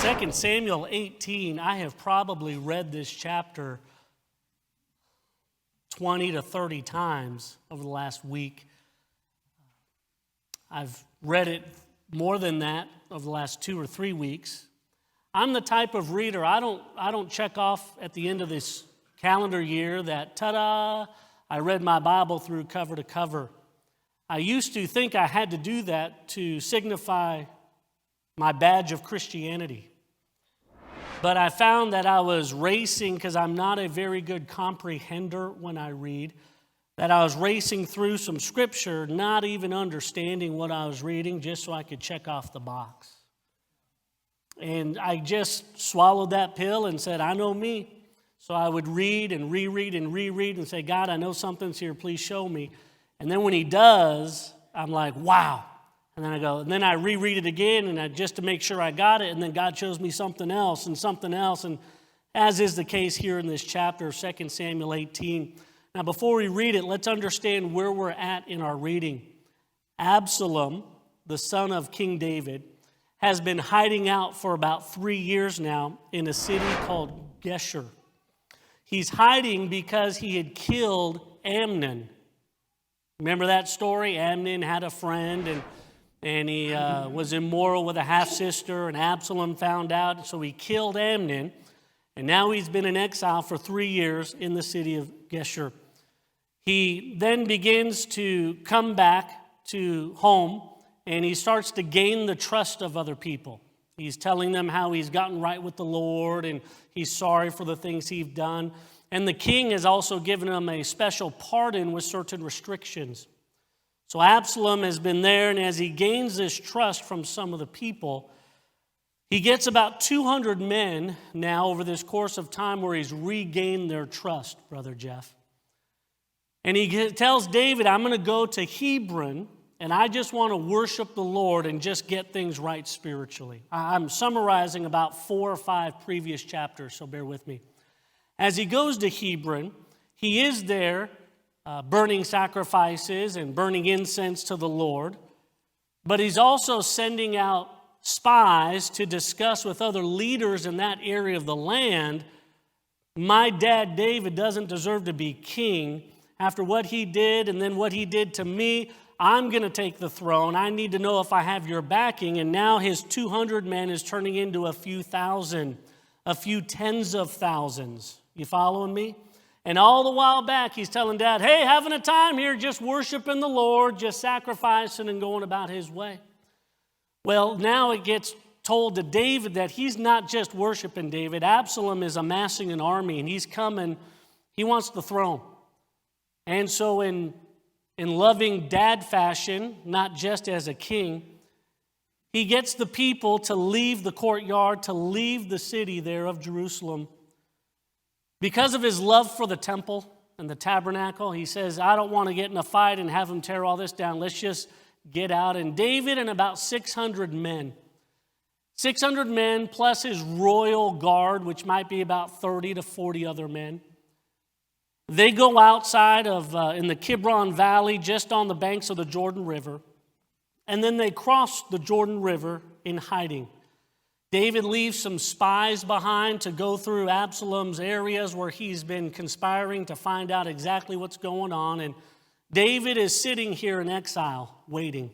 2 Samuel 18, I have probably read this chapter 20 to 30 times over the last week. I've read it more than that over the last 2 or 3 weeks. I'm the type of reader, I don't check off at the end of this calendar year that, ta-da, I read my Bible through cover to cover. I used to think I had to do that to signify my badge of Christianity. But I found that I was racing, because I'm not a very good comprehender when I read, that I was racing through some scripture, not even understanding what I was reading, just so I could check off the box. And I just swallowed that pill and said, I know me. So I would read and reread and reread and say, God, I know something's here, please show me. And then when he does, I'm like, wow. And then I go, and then I reread it again, and just to make sure I got it, and then God shows me something else, and as is the case here in this chapter of 2 Samuel 18. Now, before we read it, let's understand where we're at in our reading. Absalom, the son of King David, has been hiding out for about 3 years now in a city called Geshur. He's hiding because he had killed Amnon. Remember that story? Amnon had a friend, and he was immoral with a half-sister, and Absalom found out, so he killed Amnon, and now he's been in exile for 3 years in the city of Geshur. He then begins to come back to home, and he starts to gain the trust of other people. He's telling them how he's gotten right with the Lord, and he's sorry for the things he's done. And the king has also given him a special pardon with certain restrictions. So Absalom has been there, and as he gains this trust from some of the people, he gets about 200 men now over this course of time where he's regained their trust, Brother Jeff. And he tells David, I'm going to go to Hebron, and I just want to worship the Lord and just get things right spiritually. I'm summarizing about 4 or 5 previous chapters, so bear with me. As he goes to Hebron, he is there burning sacrifices and burning incense to the Lord, but he's also sending out spies to discuss with other leaders in that area of the land, my dad David doesn't deserve to be king. After what he did and then what he did to me, I'm going to take the throne. I need to know if I have your backing. And now his 200 men is turning into a few thousand, a few tens of thousands. You following me? And all the while back, he's telling Dad, hey, having a time here, just worshiping the Lord, just sacrificing and going about his way. Well, now it gets told to David that he's not just worshiping David. Absalom is amassing an army, and he's coming. He wants the throne. And so in loving dad fashion, not just as a king, he gets the people to leave the courtyard, to leave the city there of Jerusalem. Because of his love for the temple and the tabernacle, he says, I don't want to get in a fight and have them tear all this down. Let's just get out. And David and about 600 men, 600 men plus his royal guard, which might be about 30 to 40 other men, they go outside of in the Kidron Valley, just on the banks of the Jordan River, and then they cross the Jordan River in hiding. David leaves some spies behind to go through Absalom's areas where he's been conspiring to find out exactly what's going on, and David is sitting here in exile, waiting.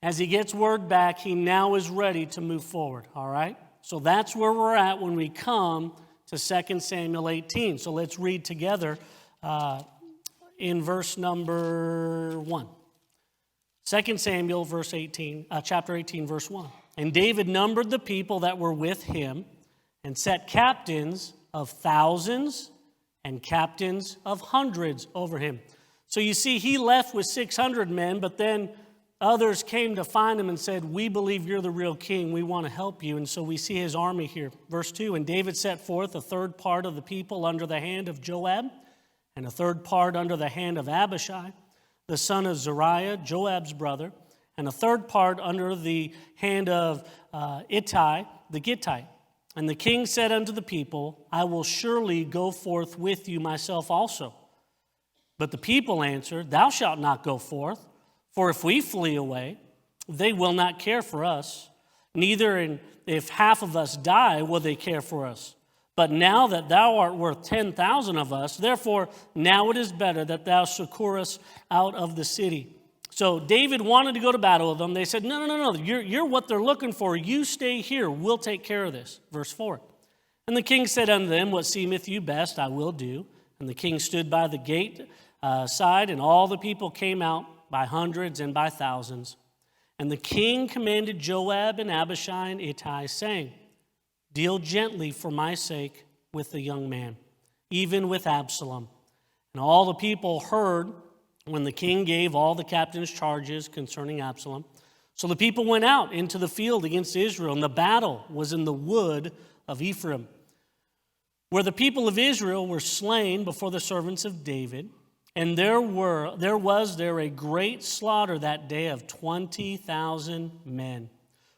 As he gets word back, he now is ready to move forward, all right? So that's where we're at when we come to 2 Samuel 18. So let's read together in verse number 1. 2 Samuel chapter 18, verse 1. And David numbered the people that were with him and set captains of thousands and captains of hundreds over him. So you see, he left with 600 men, but then others came to find him and said, we believe you're the real king. We want to help you. And so we see his army here. Verse 2, and David set forth a third part of the people under the hand of Joab, and a third part under the hand of Abishai, the son of Zeruiah, Joab's brother, and a third part under the hand of Ittai, the Gittite. And the king said unto the people, I will surely go forth with you myself also. But the people answered, thou shalt not go forth, for if we flee away, they will not care for us. Neither if half of us die will they care for us. But now that thou art worth 10,000 of us, therefore now it is better that thou succor us out of the city. So David wanted to go to battle with them. They said, no, you're what they're looking for. You stay here. We'll take care of this. Verse 4. And the king said unto them, what seemeth you best, I will do. And the king stood by the gate side, and all the people came out by hundreds and by thousands. And the king commanded Joab and Abishai and Ittai, saying, deal gently for my sake with the young man, even with Absalom. And all the people heard when the king gave all the captains charges concerning Absalom. So the people went out into the field against Israel, and the battle was in the wood of Ephraim, where the people of Israel were slain before the servants of David. And there was a great slaughter that day of 20,000 men.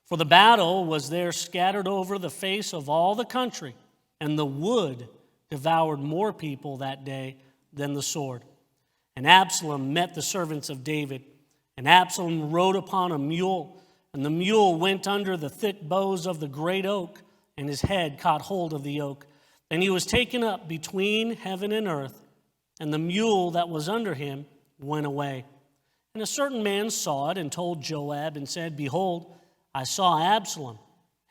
For the battle was there scattered over the face of all the country, and the wood devoured more people that day than the sword. And Absalom met the servants of David, and Absalom rode upon a mule, and the mule went under the thick boughs of the great oak, and his head caught hold of the oak. And he was taken up between heaven and earth, and the mule that was under him went away. And a certain man saw it and told Joab and said, behold, I saw Absalom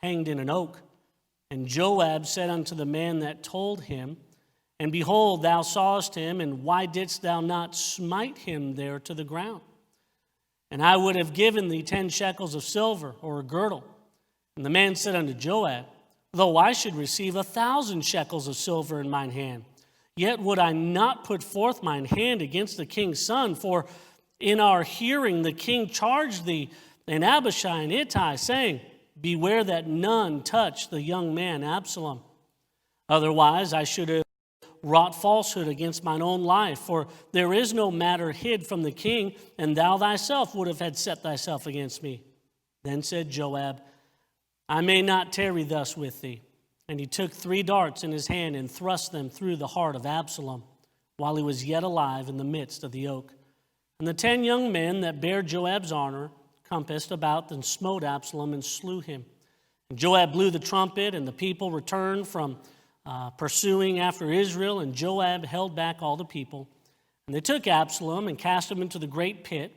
hanged in an oak. And Joab said unto the man that told him, and behold, thou sawest him, and why didst thou not smite him there to the ground? And I would have given thee 10 shekels of silver or a girdle. And the man said unto Joab, though I should receive 1,000 shekels of silver in mine hand, yet would I not put forth mine hand against the king's son, for in our hearing the king charged thee and Abishai and Ittai, saying, beware that none touch the young man Absalom. Otherwise I should have wrought falsehood against mine own life, for there is no matter hid from the king, and thou thyself would have had set thyself against me. Then said Joab, I may not tarry thus with thee. And he took 3 darts in his hand and thrust them through the heart of Absalom, while he was yet alive in the midst of the oak. And the 10 young men that bare Joab's honor compassed about and smote Absalom and slew him. And Joab blew the trumpet, and the people returned from pursuing after Israel, and Joab held back all the people. And they took Absalom and cast him into the great pit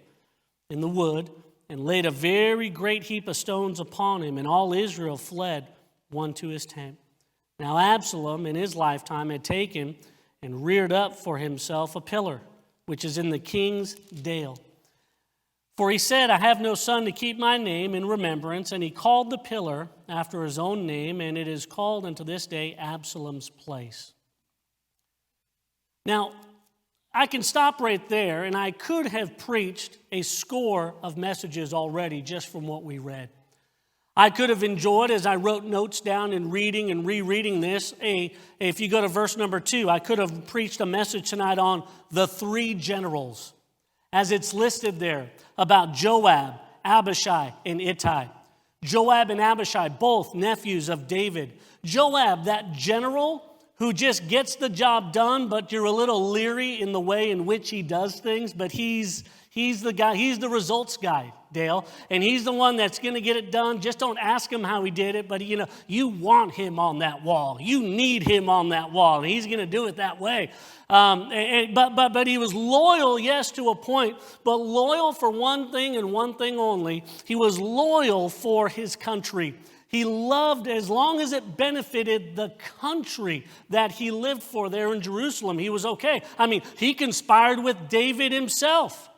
in the wood, and laid a very great heap of stones upon him, and all Israel fled one to his tent. Now Absalom in his lifetime had taken and reared up for himself a pillar, which is in the king's dale. For he said, I have no son to keep my name in remembrance, and he called the pillar after his own name, and it is called unto this day Absalom's place. Now, I can stop right there, and I could have preached a score of messages already just from what we read. I could have enjoyed, as I wrote notes down in reading and rereading this, if you go to verse number 2, I could have preached a message tonight on the 3 generals, as it's listed there, about Joab, Abishai, and Ittai. Joab and Abishai, both nephews of David. Joab, that general who just gets the job done, but you're a little leery in the way in which he does things, but he's the guy, he's the results guy, Dale, and he's the one that's going to get it done. Just don't ask him how he did it, but you want him on that wall. You need him on that wall, and he's going to do it that way. But he was loyal, yes, to a point, but loyal for one thing and one thing only. He was loyal for his country. He loved, as long as it benefited the country that he lived for there in Jerusalem, he was okay. I mean, he conspired with David himself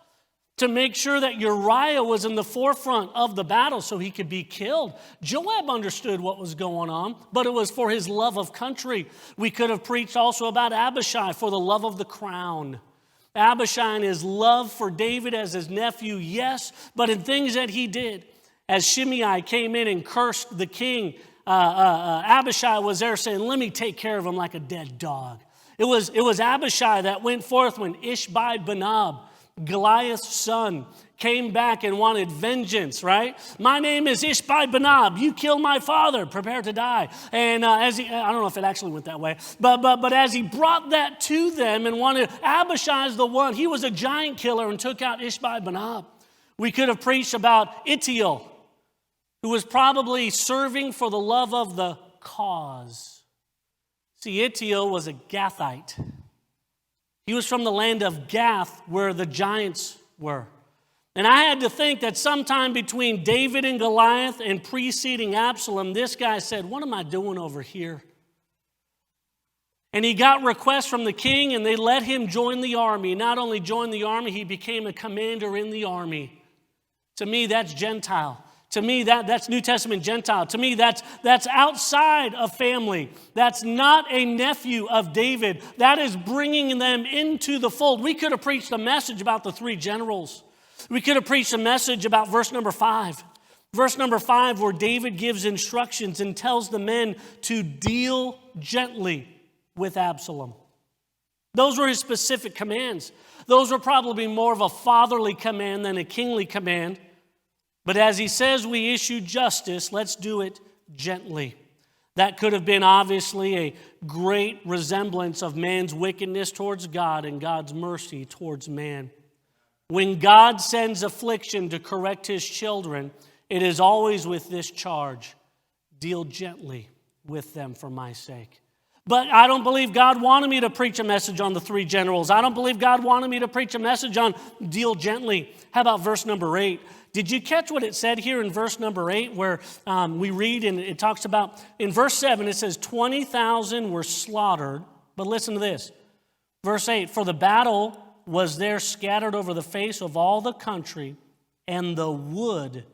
to make sure that Uriah was in the forefront of the battle so he could be killed. Joab understood what was going on, but it was for his love of country. We could have preached also about Abishai for the love of the crown. Abishai and his love for David as his nephew, yes, but in things that he did. As Shimei came in and cursed the king, Abishai was there saying, let me take care of him like a dead dog. It was Abishai that went forth when Ishbi-Benob, Goliath's son, came back and wanted vengeance, right? My name is Ishbi-Benob. You killed my father. Prepare to die. And I don't know if it actually went that way, but as he brought that to them and wanted, Abishai's the one. He was a giant killer and took out Ishbi-Benob. We could have preached about Ittiel, who was probably serving for the love of the cause. See, Ittai was a Gathite. He was from the land of Gath, where the giants were. And I had to think that sometime between David and Goliath and preceding Absalom, this guy said, what am I doing over here? And he got requests from the king, and they let him join the army. Not only join the army, he became a commander in the army. To me, that's Gentile. To me, that's New Testament Gentile. To me, that's outside of family. That's not a nephew of David. That is bringing them into the fold. We could have preached a message about the three generals. We could have preached a message about verse number 5. Verse number 5, where David gives instructions and tells the men to deal gently with Absalom. Those were his specific commands. Those were probably more of a fatherly command than a kingly command. But as he says we issue justice, let's do it gently. That could have been obviously a great resemblance of man's wickedness towards God and God's mercy towards man. When God sends affliction to correct his children, it is always with this charge: deal gently with them for my sake. But I don't believe God wanted me to preach a message on the three generals. I don't believe God wanted me to preach a message on deal gently. How about verse number 8? Did you catch what it said here in verse number 8, where we read and it talks about, in verse 7, it says 20,000 were slaughtered. But listen to this. Verse 8, for the battle was there scattered over the face of all the country, and the wood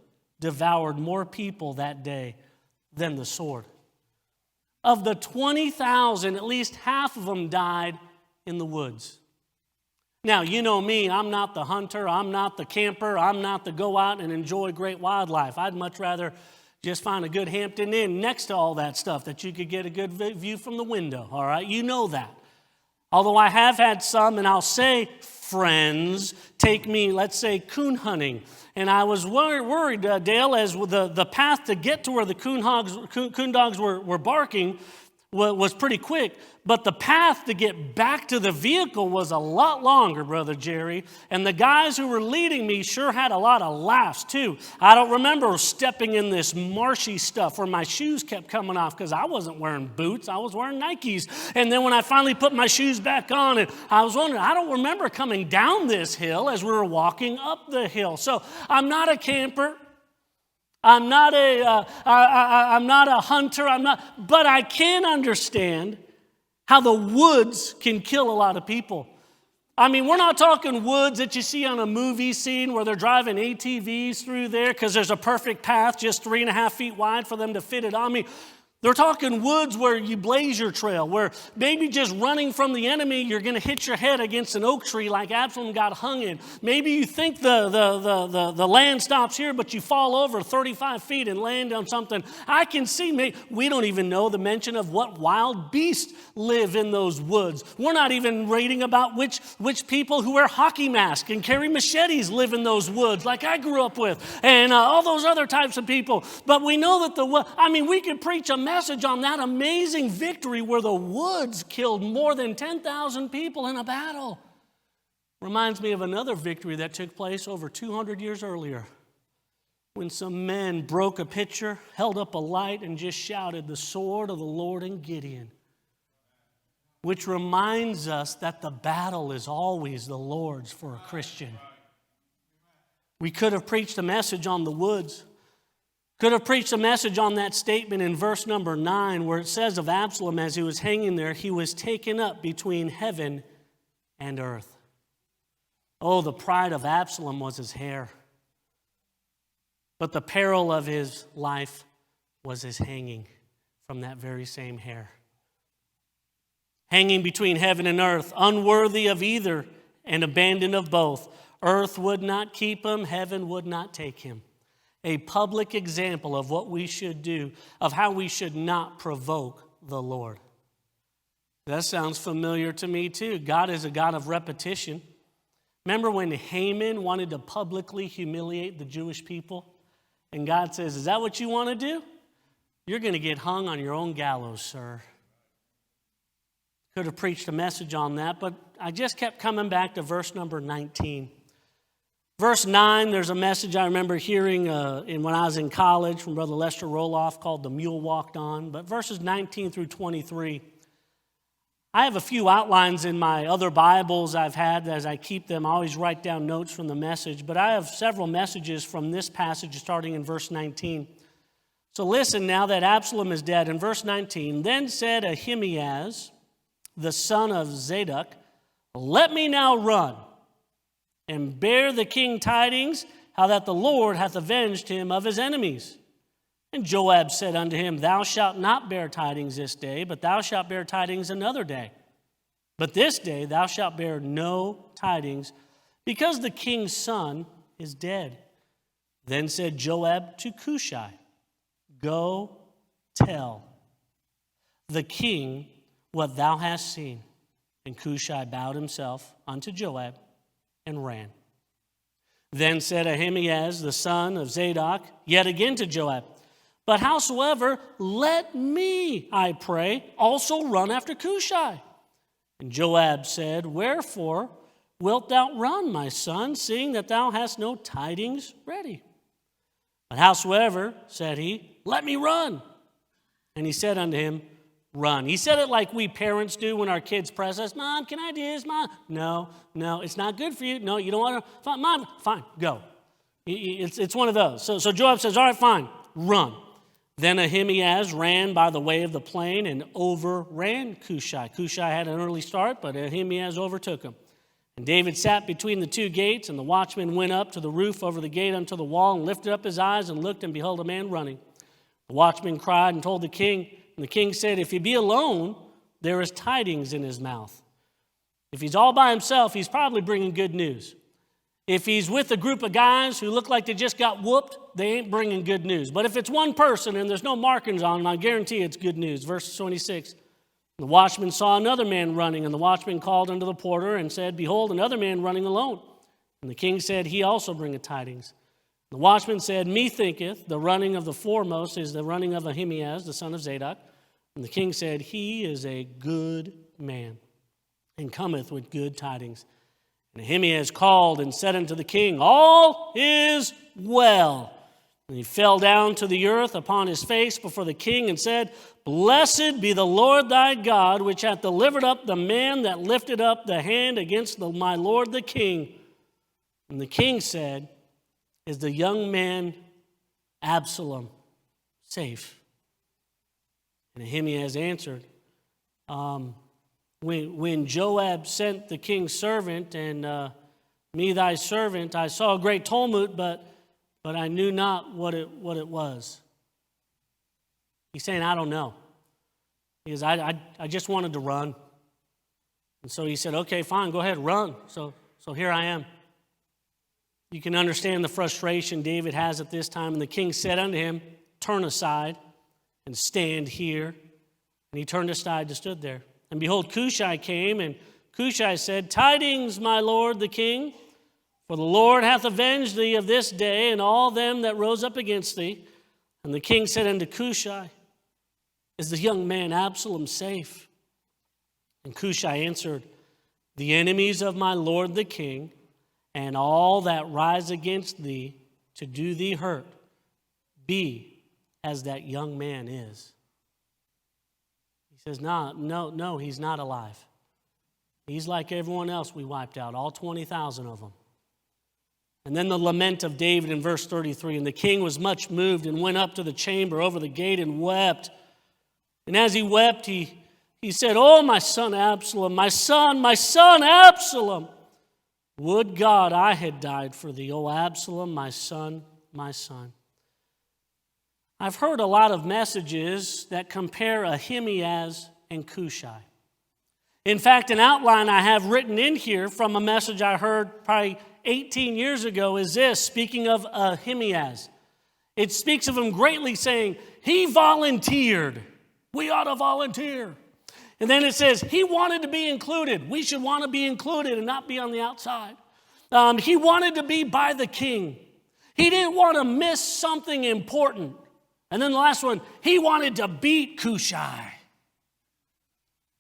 devoured more people that day than the sword. Of the 20,000, at least half of them died in the woods. Now, you know me, I'm not the hunter, I'm not the camper, I'm not the go out and enjoy great wildlife. I'd much rather just find a good Hampton Inn next to all that stuff that you could get a good view from the window, all right? You know that. Although I have had some, and I'll say friends, take me, let's say, coon hunting. And I was worried, Dale, as the path to get to where the coon dogs were barking was pretty quick. But the path to get back to the vehicle was a lot longer, Brother Jerry. And the guys who were leading me sure had a lot of laughs, too. I don't remember stepping in this marshy stuff where my shoes kept coming off because I wasn't wearing boots. I was wearing Nikes. And then when I finally put my shoes back on, and I was wondering, I don't remember coming down this hill as we were walking up the hill. So I'm not a camper. I'm not a hunter. But I can understand how the woods can kill a lot of people. I mean, we're not talking woods that you see on a movie scene where they're driving ATVs through there because there's a perfect path just 3.5 feet wide for them to fit it on me. They're talking woods where you blaze your trail, where maybe just running from the enemy, you're going to hit your head against an oak tree like Absalom got hung in. Maybe you think the land stops here, but you fall over 35 feet and land on something. I can see, we don't even know the mention of what wild beasts live in those woods. We're not even reading about which people who wear hockey masks and carry machetes live in those woods like I grew up with, and all those other types of people. But we know that we could preach a message on that amazing victory where the woods killed more than 10,000 people in a battle. Reminds me of another victory that took place over 200 years earlier when some men broke a pitcher, held up a light, and just shouted, "The sword of the Lord and Gideon," which reminds us that the battle is always the Lord's for a Christian. We could have preached a message on the woods. Could have preached a message on that statement in verse number 9 where it says of Absalom as he was hanging there, he was taken up between heaven and earth. Oh, the pride of Absalom was his hair. But the peril of his life was his hanging from that very same hair. Hanging between heaven and earth, unworthy of either and abandoned of both. Earth would not keep him, heaven would not take him. A public example of what we should do, of how we should not provoke the Lord. That sounds familiar to me too. God is a God of repetition. Remember when Haman wanted to publicly humiliate the Jewish people? And God says, "Is that what you want to do? You're going to get hung on your own gallows, sir." Could have preached a message on that, but I just kept coming back to verse number 19. Verse 9, there's a message I remember hearing when I was in college from Brother Lester Roloff called The Mule Walked On. But verses 19 through 23, I have a few outlines in my other Bibles I've had as I keep them. I always write down notes from the message. But I have several messages from this passage starting in verse 19. So listen now that Absalom is dead. In verse 19, then said Ahimaaz, the son of Zadok, let me now run and bear the king tidings, how that the Lord hath avenged him of his enemies. And Joab said unto him, thou shalt not bear tidings this day, but thou shalt bear tidings another day. But this day thou shalt bear no tidings, because the king's son is dead. Then said Joab to Cushai, go tell the king what thou hast seen. And Cushai bowed himself unto Joab and ran. Then said Ahimaaz, the son of Zadok, yet again to Joab, but howsoever, let me, I pray, also run after Cushai. And Joab said, wherefore wilt thou run, my son, seeing that thou hast no tidings ready? But howsoever, said he, let me run. And he said unto him, run. He said it like we parents do when our kids press us, Mom, can I do this, Mom? No, it's not good for you. No, you don't want to. Fine, Mom, fine, go. It's one of those. So Joab says, all right, fine, run. Then Ahimaaz ran by the way of the plain and overran Cushai. Cushai had an early start, but Ahimaaz overtook him. And David sat between the two gates, and the watchman went up to the roof over the gate unto the wall and lifted up his eyes and looked, and behold, a man running. The watchman cried and told the king, and the king said, if he be alone, there is tidings in his mouth. If he's all by himself, he's probably bringing good news. If he's with a group of guys who look like they just got whooped, they ain't bringing good news. But if it's one person and there's no markings on him, I guarantee it's good news. Verse 26, the watchman saw another man running, and the watchman called unto the porter and said, behold, another man running alone. And the king said, he also bringeth tidings. The watchman said, methinketh the running of the foremost is the running of Ahimaaz, the son of Zadok. And the king said, he is a good man, and cometh with good tidings. And Ahimaaz called and said unto the king, all is well. And he fell down to the earth upon his face before the king and said, blessed be the Lord thy God, which hath delivered up the man that lifted up the hand against my lord the king. And the king said, is the young man Absalom safe? And Ahimaaz answered, when Joab sent the king's servant and me thy servant, I saw a great tumult, but I knew not what it was. He's saying, I don't know. Because I just wanted to run. And so he said, okay, fine, go ahead, run. So here I am. You can understand the frustration David has at this time. And the king said unto him, turn aside and stand here. And he turned aside and stood there. And behold, Cushai came, and Cushai said, tidings, my lord the king, for the Lord hath avenged thee of this day and all them that rose up against thee. And the king said unto Cushai, is the young man Absalom safe? And Cushai answered, the enemies of my lord the king, and all that rise against thee to do thee hurt, be as that young man is. He says, no, he's not alive. He's like everyone else we wiped out, all 20,000 of them. And then the lament of David in verse 33, and the king was much moved and went up to the chamber over the gate and wept. And as he wept, he said, oh, my son Absalom, my son Absalom. Would God I had died for thee, O Absalom, my son, my son. I've heard a lot of messages that compare Ahimaaz and Cushai. In fact, an outline I have written in here from a message I heard probably 18 years ago is this, speaking of Ahimaaz. It speaks of him greatly, saying, he volunteered. We ought to volunteer. And then it says, he wanted to be included. We should want to be included and not be on the outside. He wanted to be by the king. He didn't want to miss something important. And then the last one, he wanted to beat Cushai.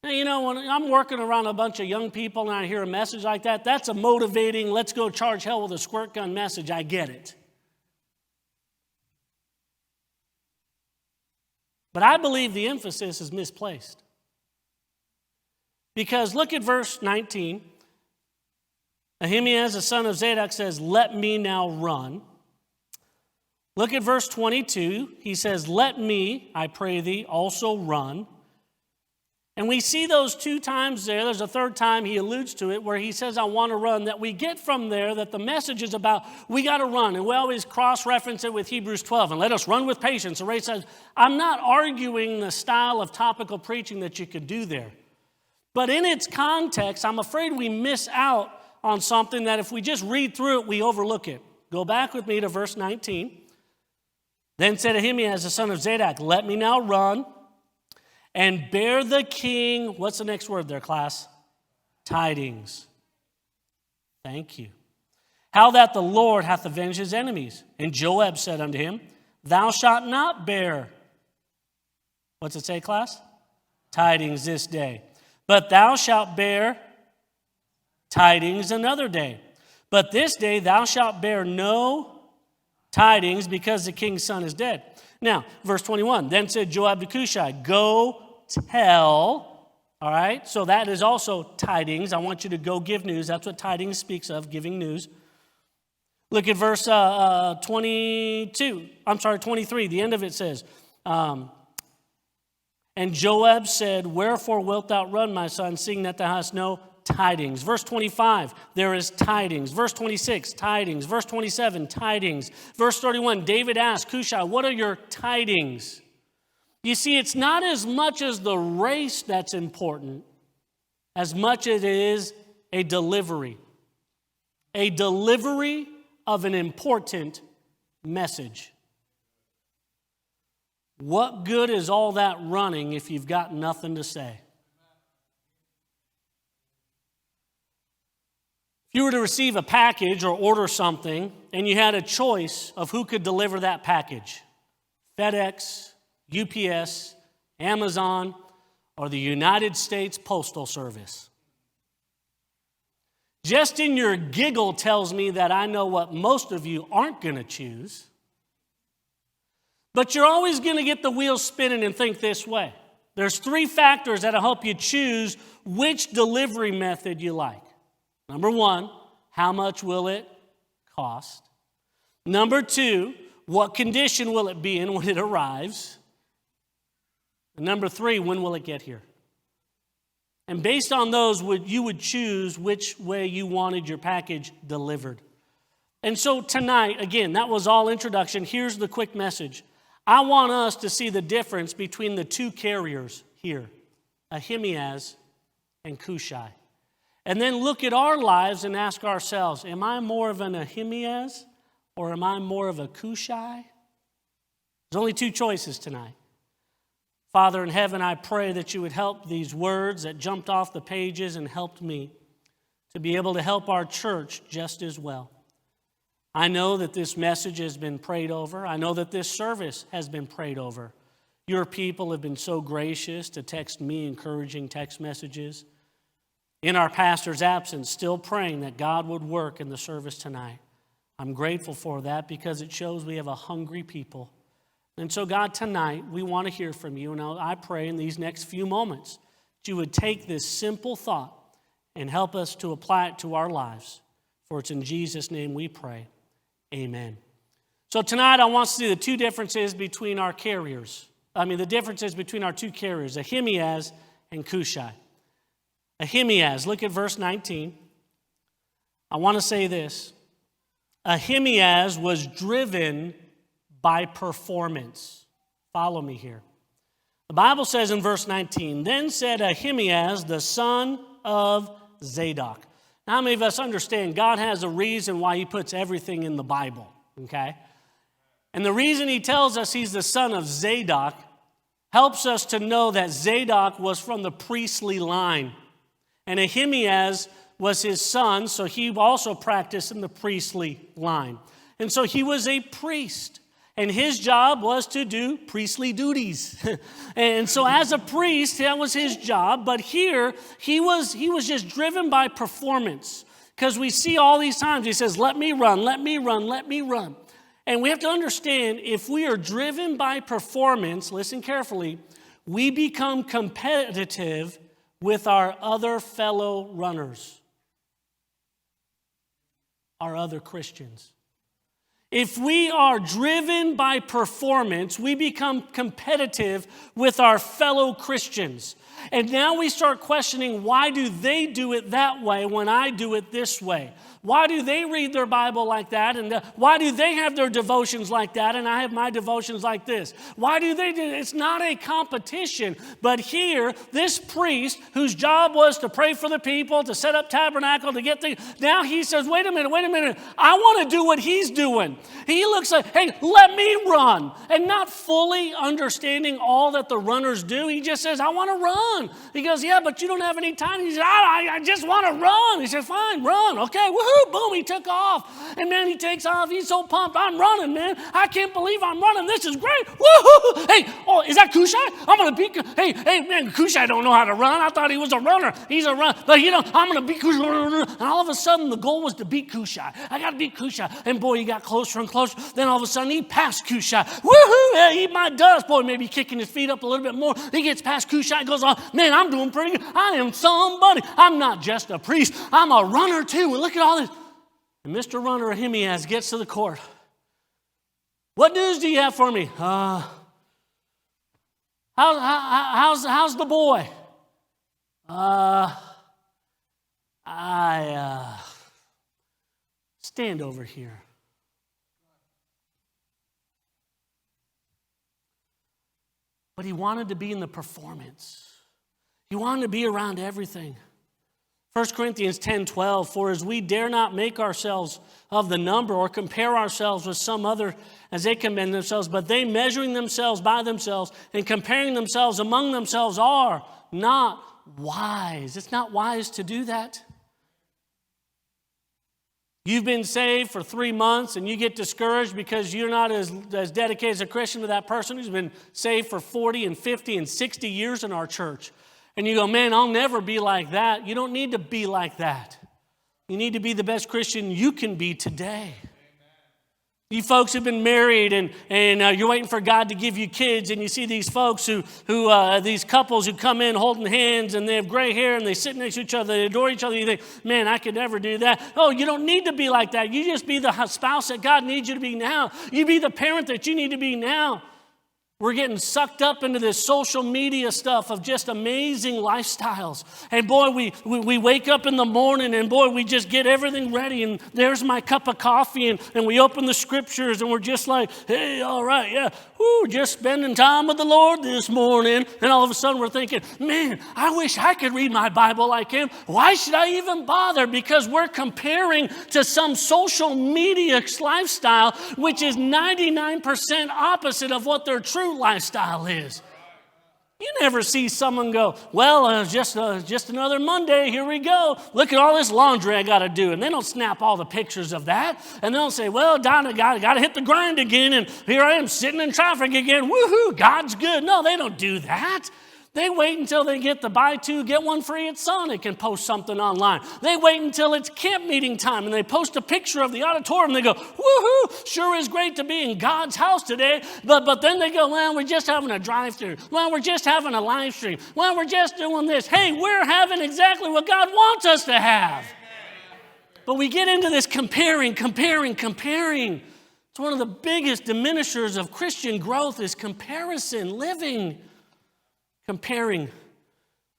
Now, you know, when I'm working around a bunch of young people and I hear a message like that, that's a motivating, let's go charge hell with a squirt gun message. I get it. But I believe the emphasis is misplaced. Because look at verse 19. Ahimaaz, the son of Zadok, says, let me now run. Look at verse 22. He says, let me, I pray thee, also run. And we see those two times there. There's a third time he alludes to it where he says, I want to run. That we get from there that the message is about, we got to run. And we always cross-reference it with Hebrews 12. And let us run with patience. And Ray says, I'm not arguing the style of topical preaching that you could do there. But in its context, I'm afraid we miss out on something that if we just read through it, we overlook it. Go back with me to verse 19. Then said Ahimaaz, the son of Zadok, let me now run and bear the king, what's the next word there, class? Tidings. Thank you. How that the Lord hath avenged his enemies. And Joab said unto him, thou shalt not bear, what's it say, class? Tidings this day. But thou shalt bear tidings another day. But this day thou shalt bear no tidings, because the king's son is dead. Now, verse 21, then said Joab to Cushai, go tell, all right? So that is also tidings. I want you to go give news. That's what tidings speaks of, giving news. Look at verse 23. The end of it says, and Joab said, wherefore wilt thou run, my son, seeing that thou hast no tidings? Verse 25, there is tidings. Verse 26, tidings. Verse 27, tidings. Verse 31, David asked Cushai, what are your tidings? You see, it's not as much as the race that's important as much as it is a delivery. A delivery of an important message. What good is all that running if you've got nothing to say? If you were to receive a package or order something and you had a choice of who could deliver that package, FedEx, UPS, Amazon, or the United States Postal Service. Just in your giggle tells me that I know what most of you aren't going to choose. But you're always going to get the wheels spinning and think this way. There's three factors that'll help you choose which delivery method you like. Number one, how much will it cost? Number two, what condition will it be in when it arrives? And number three, when will it get here? And based on those, you would choose which way you wanted your package delivered. And so tonight, again, that was all introduction. Here's the quick message. I want us to see the difference between the two carriers here, Ahimaaz and Cushai. And then look at our lives and ask ourselves, am I more of an Ahimaaz or am I more of a Cushai? There's only two choices tonight. Father in heaven, I pray that you would help these words that jumped off the pages and helped me to be able to help our church just as well. I know that this message has been prayed over. I know that this service has been prayed over. Your people have been so gracious to text me encouraging text messages. In our pastor's absence, still praying that God would work in the service tonight. I'm grateful for that because it shows we have a hungry people. And so, God, tonight, we want to hear from you. And I pray in these next few moments that you would take this simple thought and help us to apply it to our lives. For it's in Jesus' name we pray. Amen. So tonight, I want to see the two differences between our carriers. The differences between our two carriers, Ahimaaz and Cushai. Ahimaaz, look at verse 19. I want to say this. Ahimaaz was driven by performance. Follow me here. The Bible says in verse 19, then said Ahimaaz, the son of Zadok. Now, how many of us understand God has a reason why he puts everything in the Bible, okay? And the reason he tells us he's the son of Zadok helps us to know that Zadok was from the priestly line. And Ahimaaz was his son, so he also practiced in the priestly line. And so he was a priest. And his job was to do priestly duties. And so as a priest, that was his job. But here, he was just driven by performance. Because we see all these times, he says, let me run, let me run, let me run. And we have to understand, if we are driven by performance, listen carefully, we become competitive with our other fellow runners, our other Christians. If we are driven by performance, we become competitive with our fellow Christians. And now we start questioning, why do they do it that way when I do it this way? Why do they read their Bible like that? And why do they have their devotions like that? And I have my devotions like this. Why do they do it? It's not a competition. But here, this priest, whose job was to pray for the people, to set up tabernacle, to get things, now he says, wait a minute. I want to do what he's doing. He looks like, hey, let me run. And not fully understanding all that the runners do. He just says, I want to run. He goes, yeah, but you don't have any time. He said, I just want to run. He said, fine, run. Okay, woohoo. Boom, he took off. And man, he takes off. He's so pumped. I'm running, man. I can't believe I'm running. This is great. Woohoo! Hey, oh, is that Kushai? I'm going to beat, hey, man, Kushai don't know how to run. I thought he was a runner. He's a runner. But I'm going to beat Kushai. And all of a sudden, the goal was to beat Kushai. I got to beat Kushai. And boy, he got closer and closer. Then all of a sudden, he passed Kushai. Woohoo! Yeah, he might does. Boy, maybe kicking his feet up a little bit more. He gets past Kushai, goes on. Man, I'm doing pretty good. I am somebody. I'm not just a priest. I'm a runner too. And look at all this. And Mr. Runner Ahimaaz gets to the court. What news do you have for me? How's the boy? Stand over here. But he wanted to be in the performance. He wanted to be around everything. 1 Corinthians 10:12, for as we dare not make ourselves of the number or compare ourselves with some other as they commend themselves, but they measuring themselves by themselves and comparing themselves among themselves are not wise. It's not wise to do that. You've been saved for 3 months and you get discouraged because you're not as dedicated as a Christian to that person who's been saved for 40 and 50 and 60 years in our church. And you go, man, I'll never be like that. You don't need to be like that. You need to be the best Christian you can be today. You folks have been married and you're waiting for God to give you kids, and you see these folks who these couples who come in holding hands and they have gray hair and they sit next to each other, they adore each other. You think, man, I could never do that. Oh, you don't need to be like that. You just be the spouse that God needs you to be now. You be the parent that you need to be now. We're getting sucked up into this social media stuff of just amazing lifestyles. And boy, we wake up in the morning and boy, we just get everything ready. And there's my cup of coffee and we open the scriptures and we're just like, hey, all right, yeah. Woo, just spending time with the Lord this morning. And all of a sudden we're thinking, man, I wish I could read my Bible like him. Why should I even bother? Because we're comparing to some social media lifestyle, which is 99% opposite of what their true lifestyle is. You never see someone go, well, just another Monday, here we go. Look at all this laundry I got to do. And they don't snap all the pictures of that. And they'll say, well, Donna, got to hit the grind again. And here I am sitting in traffic again. Woohoo, God's good. No, they don't do that. They wait until they get the buy two, get one free at Sonic and post something online. They wait until it's camp meeting time and they post a picture of the auditorium. They go, woohoo, sure is great to be in God's house today. But then they go, well, we're just having a drive-through. Well, we're just having a live stream. Well, we're just doing this. Hey, we're having exactly what God wants us to have. But we get into this comparing. It's one of the biggest diminishers of Christian growth is comparison, living. Comparing.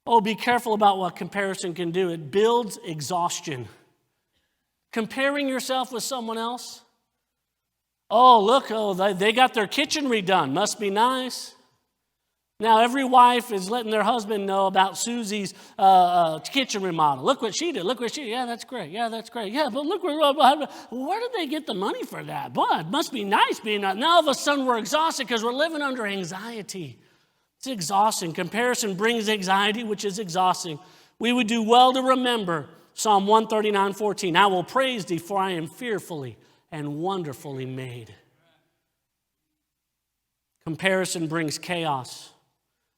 Oh, be careful about what comparison can do. It builds exhaustion. Comparing yourself with someone else. Oh, look, they got their kitchen redone. Must be nice. Now, every wife is letting their husband know about Susie's kitchen remodel. Look what she did. Yeah, that's great. Yeah, but look, where did they get the money for that? Boy, it must be nice being out. Now, all of a sudden, we're exhausted because we're living under anxiety. It's exhausting. Comparison brings anxiety, which is exhausting. We would do well to remember Psalm 139:14. I will praise thee, for I am fearfully and wonderfully made. Comparison brings chaos.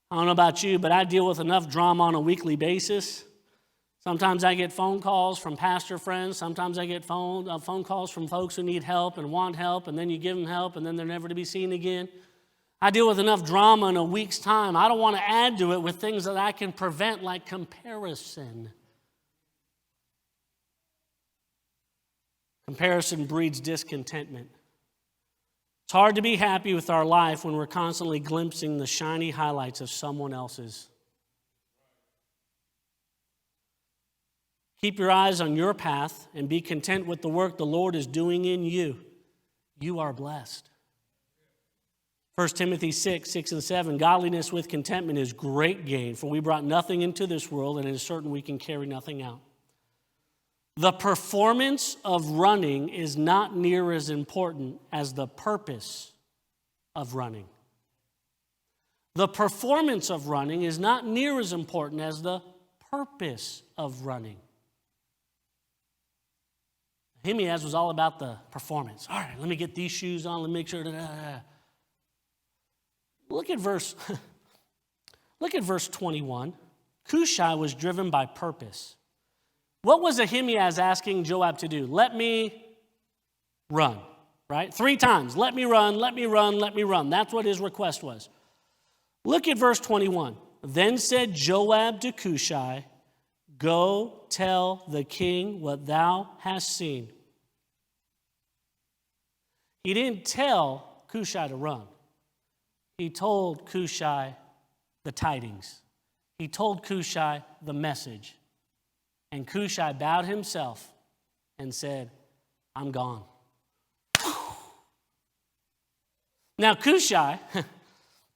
I don't know about you, but I deal with enough drama on a weekly basis. Sometimes I get phone calls from pastor friends. Sometimes I get phone calls from folks who need help and want help, and then you give them help, and then they're never to be seen again. I deal with enough drama in a week's time. I don't want to add to it with things that I can prevent, like comparison. Comparison breeds discontentment. It's hard to be happy with our life when we're constantly glimpsing the shiny highlights of someone else's. Keep your eyes on your path and be content with the work the Lord is doing in you. You are blessed. 1 Timothy 6 and 7, godliness with contentment is great gain, for we brought nothing into this world, and it is certain we can carry nothing out. The performance of running is not near as important as the purpose of running. The performance of running is not near as important as the purpose of running. Nehemiah was all about the performance. All right, let me get these shoes on. Let me make sure. Look at verse 21. Cushai was driven by purpose. What was Ahimaaz asking Joab to do? Let me run, right? 3 times. Let me run, let me run, let me run. That's what his request was. Look at verse 21. Then said Joab to Cushai, go tell the king what thou hast seen. He didn't tell Cushai to run. He told Cushai the tidings. He told Cushai the message. And Cushai bowed himself and said, I'm gone. Now Cushai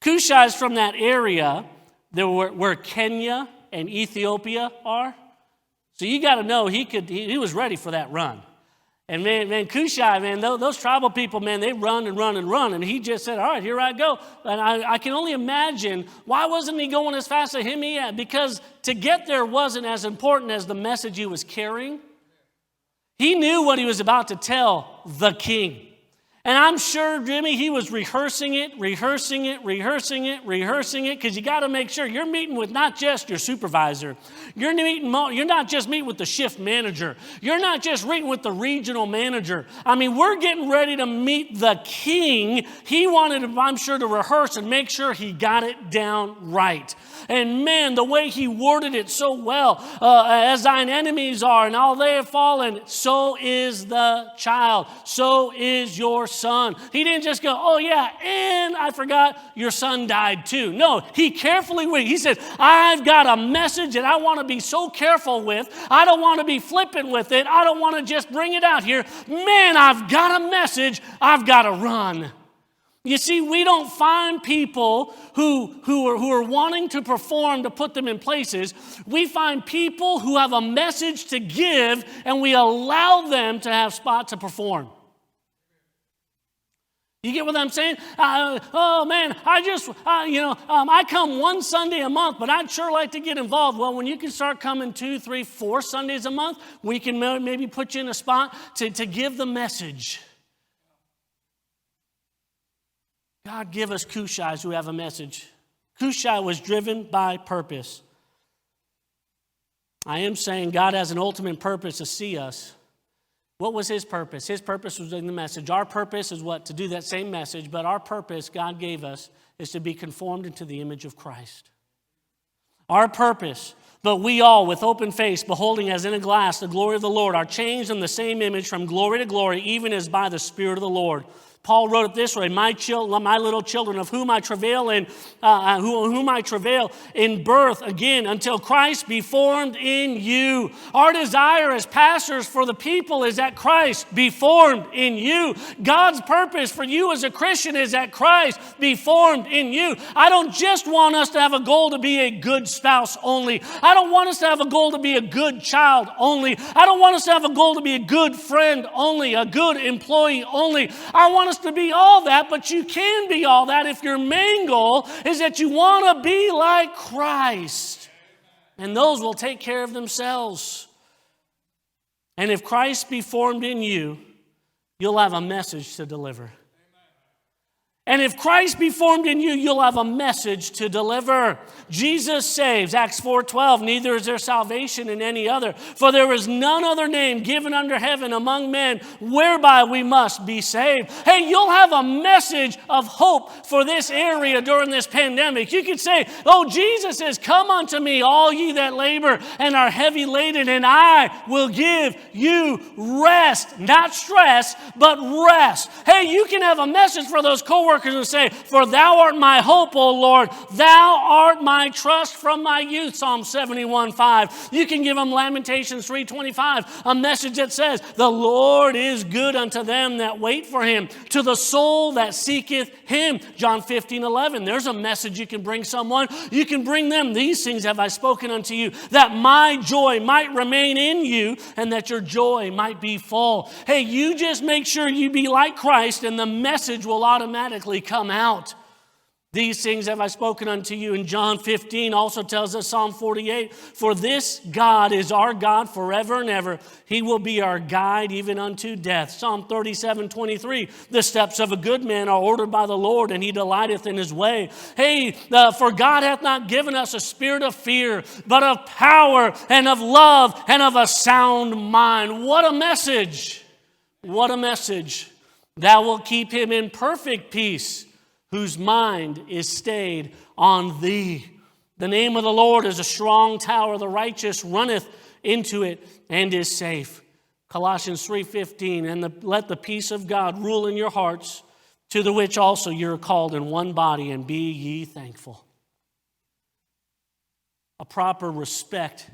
is from that area where Kenya and Ethiopia are. So you got to know he was ready for that run. And man, Cushai, man, those tribal people, man, they run and run and run. And he just said, all right, here I go. And I can only imagine, why wasn't he going as fast as him? Because to get there wasn't as important as the message he was carrying. He knew what he was about to tell the king. And I'm sure, Jimmy, he was rehearsing it, because you got to make sure you're meeting with not just your supervisor. You're not just meeting with the shift manager. You're not just meeting with the regional manager. I mean, we're getting ready to meet the king. He wanted, I'm sure, to rehearse and make sure he got it down right. And man, the way he worded it so well, as thine enemies are, and all they have fallen, so is the child, so is your son. He didn't just go, oh yeah, and I forgot your son died too. No, he carefully went. He said, I've got a message that I want to be so careful with. I don't want to be flippant with it. I don't want to just bring it out here. Man, I've got a message. I've got to run. You see, we don't find people who are wanting to perform to put them in places. We find people who have a message to give, and we allow them to have spot to perform. You get what I'm saying? Oh man, I come one Sunday a month, but I'd sure like to get involved. Well, when you can start coming 2, 3, 4 Sundays a month, we can maybe put you in a spot to give the message. God give us Cushais who have a message. Cushai was driven by purpose. I am saying God has an ultimate purpose to see us. What was his purpose? His purpose was in the message. Our purpose is what? To do that same message, but our purpose God gave us is to be conformed into the image of Christ. Our purpose, but we all with open face, beholding as in a glass the glory of the Lord, are changed in the same image from glory to glory, even as by the Spirit of the Lord. Paul wrote it this way, my little children, of whom I travail in birth again until Christ be formed in you. Our desire as pastors for the people is that Christ be formed in you. God's purpose for you as a Christian is that Christ be formed in you. I don't just want us to have a goal to be a good spouse only. I don't want us to have a goal to be a good child only. I don't want us to have a goal to be a good friend only, a good employee only. I want us to be all that, but you can be all that if your main goal is that you want to be like Christ. And those will take care of themselves. And if Christ be formed in you, you'll have a message to deliver. And if Christ be formed in you, you'll have a message to deliver. Jesus saves. Acts 4:12, neither is there salvation in any other, for there is none other name given under heaven among men whereby we must be saved. Hey, you'll have a message of hope for this area during this pandemic. You could say, oh, Jesus says, come unto me, all ye that labor and are heavy laden, and I will give you rest. Not stress, but rest. Hey, you can have a message for those coworkers and say, for thou art my hope, O Lord. Thou art my trust from my youth, Psalm 71:5. You can give them Lamentations 3:25, a message that says, the Lord is good unto them that wait for him, to the soul that seeketh him. John 15:11. There's a message you can bring someone. You can bring them, these things have I spoken unto you, that my joy might remain in you and that your joy might be full. Hey, you just make sure you be like Christ and the message will automatically come out. These things have I spoken unto you. And John 15 also tells us, Psalm 48, for this God is our God forever and ever. He will be our guide even unto death. Psalm 37:23, the steps of a good man are ordered by the Lord, and he delighteth in his way. Hey, for God hath not given us a spirit of fear, but of power and of love and of a sound mind. What a message! What a message. Thou wilt keep him in perfect peace, whose mind is stayed on thee. The name of the Lord is a strong tower. The righteous runneth into it and is safe. Colossians 3:15, and let the peace of God rule in your hearts, to the which also you are called in one body, and be ye thankful. A proper respect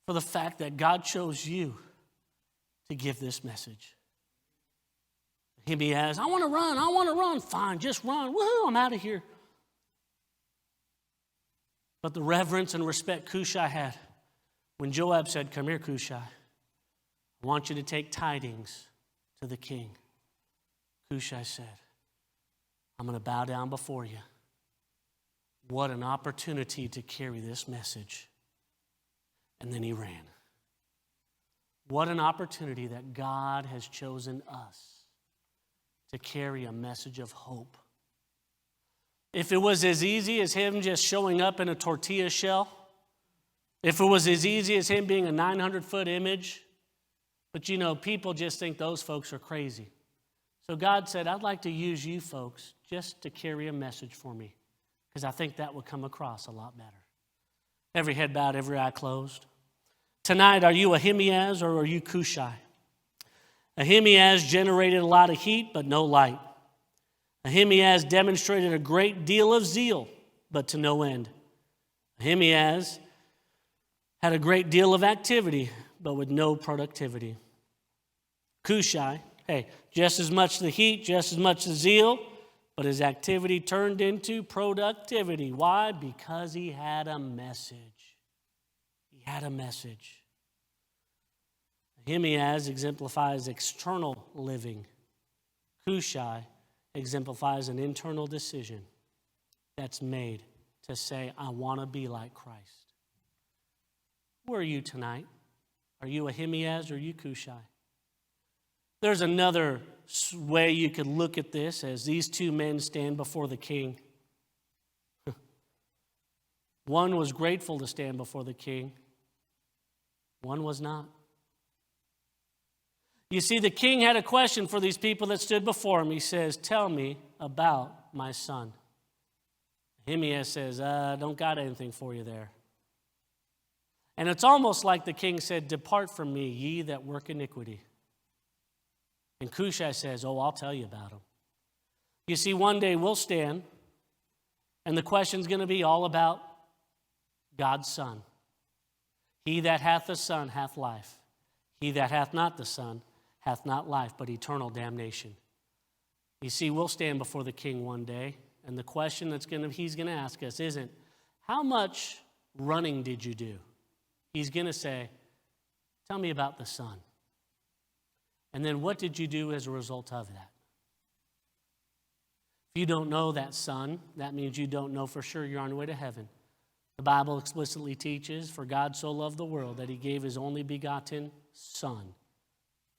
for the fact that God chose you to give this message. He has, I want to run. Fine, just run. Woohoo, I'm out of here. But the reverence and respect Cushai had when Joab said, come here, Cushai. I want you to take tidings to the king. Cushai said, I'm going to bow down before you. What an opportunity to carry this message. And then he ran. What an opportunity that God has chosen us to carry a message of hope. If it was as easy as him just showing up in a tortilla shell, if it was as easy as him being a 900-foot image, but you know, people just think those folks are crazy. So God said, I'd like to use you folks just to carry a message for me, because I think that would come across a lot better. Every head bowed, every eye closed. Tonight, are you Ahimaaz or are you Cushai? Ahimaaz generated a lot of heat, but no light. Ahimaaz demonstrated a great deal of zeal, but to no end. Ahimaaz had a great deal of activity, but with no productivity. Cushai, hey, just as much the heat, just as much the zeal, but his activity turned into productivity. Why? Because he had a message. He had a message. Ahimaaz exemplifies external living. Cushai exemplifies an internal decision that's made to say, I want to be like Christ. Where are you tonight? Are you Ahimaaz or are you Cushai? There's another way you could look at this as these two men stand before the king. One was grateful to stand before the king. One was not. You see, the king had a question for these people that stood before him. He says, tell me about my son. Ahimaaz says, don't got anything for you there. And it's almost like the king said, depart from me, ye that work iniquity. And Cushai says, oh, I'll tell you about him. You see, one day we'll stand, and the question's going to be all about God's Son. He that hath the Son hath life. He that hath not the Son hath not life, but eternal damnation. You see, we'll stand before the king one day, and the question he's going to ask us isn't, how much running did you do? He's going to say, tell me about the Son. And then what did you do as a result of that? If you don't know that Son, that means you don't know for sure you're on your way to heaven. The Bible explicitly teaches, for God so loved the world that he gave his only begotten Son,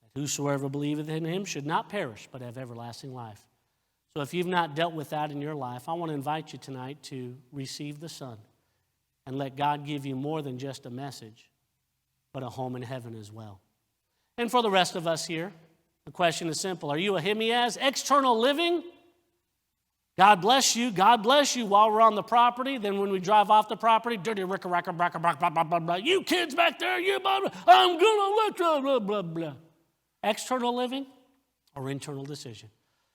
that whosoever believeth in him should not perish, but have everlasting life. So if you've not dealt with that in your life, I want to invite you tonight to receive the Son and let God give you more than just a message, but a home in heaven as well. And for the rest of us here, the question is simple. Are you a Himeaz? External living? God bless you while we're on the property. Then when we drive off the property, dirty ricka-racka, blah, blah, blah. You kids back there, you blah, blah, I'm going to let you, blah, blah, blah. External living or internal decision?